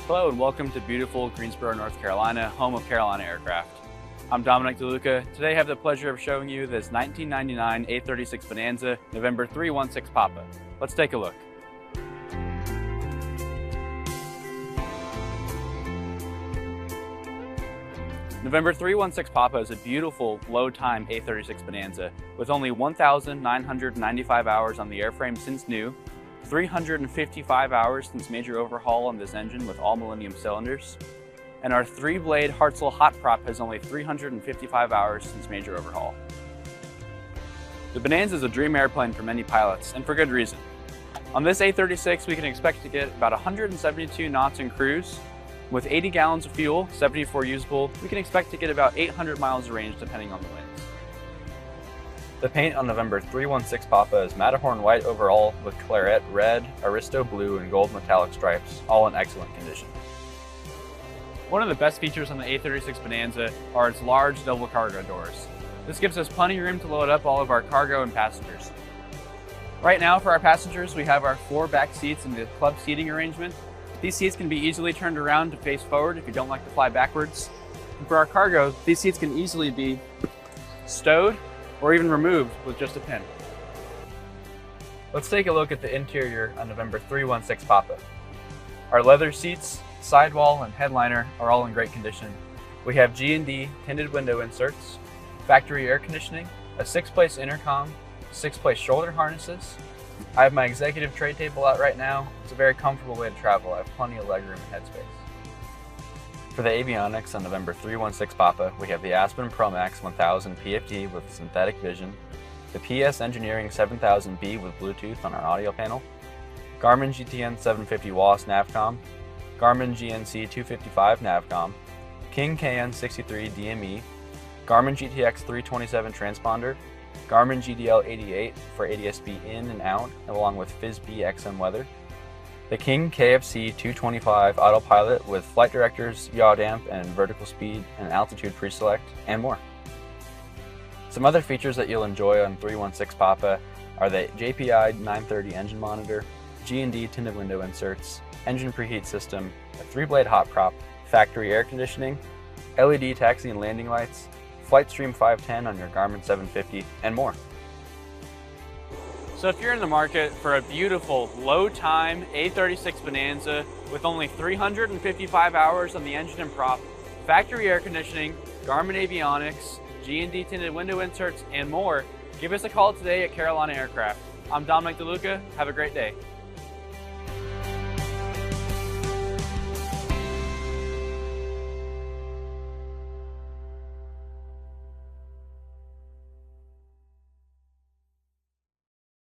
Hello and welcome to beautiful Greensboro, North Carolina, home of Carolina Aircraft. I'm Dominic DeLuca. Today I have the pleasure of showing you this 1999 A36 Bonanza November 316 Papa. Let's take a look. November 316 Papa is a beautiful low-time A36 Bonanza with only 1,995 hours on the airframe since new, 355 hours since major overhaul on this engine with all Millinneum cylinders, and our 3-blade Hartzell hot prop has only 355 hours since major overhaul. The Bonanza is a dream airplane for many pilots, and for good reason. On this A36 we can expect to get about 172 knots in cruise. With 80 gallons of fuel, 74 usable, we can expect to get about 800 miles of range depending on the winds. The paint on November 316 Papa is Matterhorn white overall with claret red, Aristo blue, and gold metallic stripes, all in excellent condition. One of the best features on the A36 Bonanza are its large double cargo doors. This gives us plenty of room to load up all of our cargo and passengers. Right now for our passengers we have our 4 back seats in the club seating arrangement. These seats can be easily turned around to face forward if you don't like to fly backwards. And for our cargo, these seats can easily be stowed or even removed with just a pin. Let's take a look at the interior on November 316 Papa. Our leather seats, sidewall, and headliner are all in great condition. We have G&D tinted window inserts, factory air conditioning, a 6-place intercom, 6-place shoulder harnesses. I have my executive tray table out right now. It's a very comfortable way to travel. I have plenty of legroom and headspace. For the avionics on November 316 Papa, we have the Aspen ProMax 1000 PFD with synthetic vision, the PS Engineering 7000B with Bluetooth on our audio panel, Garmin GTN 750 WAAS Navcom, Garmin GNC 255 Navcom, King KN63 DME, Garmin GTX 327 Transponder, Garmin GDL 88 for ADS-B in and out, along with FIS-B XM weather, the King KFC 225 Autopilot with flight directors, yaw damp, and vertical speed and altitude Preselect, and more. Some other features that you'll enjoy on 316 Papa are the JPI 930 engine monitor, G&D tinted window inserts, engine preheat system, a 3-blade hot prop, factory air conditioning, LED taxi and landing lights, Flightstream 510 on your Garmin 750, and more. So if you're in the market for a beautiful low-time A36 Bonanza with only 355 hours on the engine and prop, factory air conditioning, Garmin avionics, G&D tinted window inserts, and more, give us a call today at Carolina Aircraft. I'm Dominic DeLuca. Have a great day.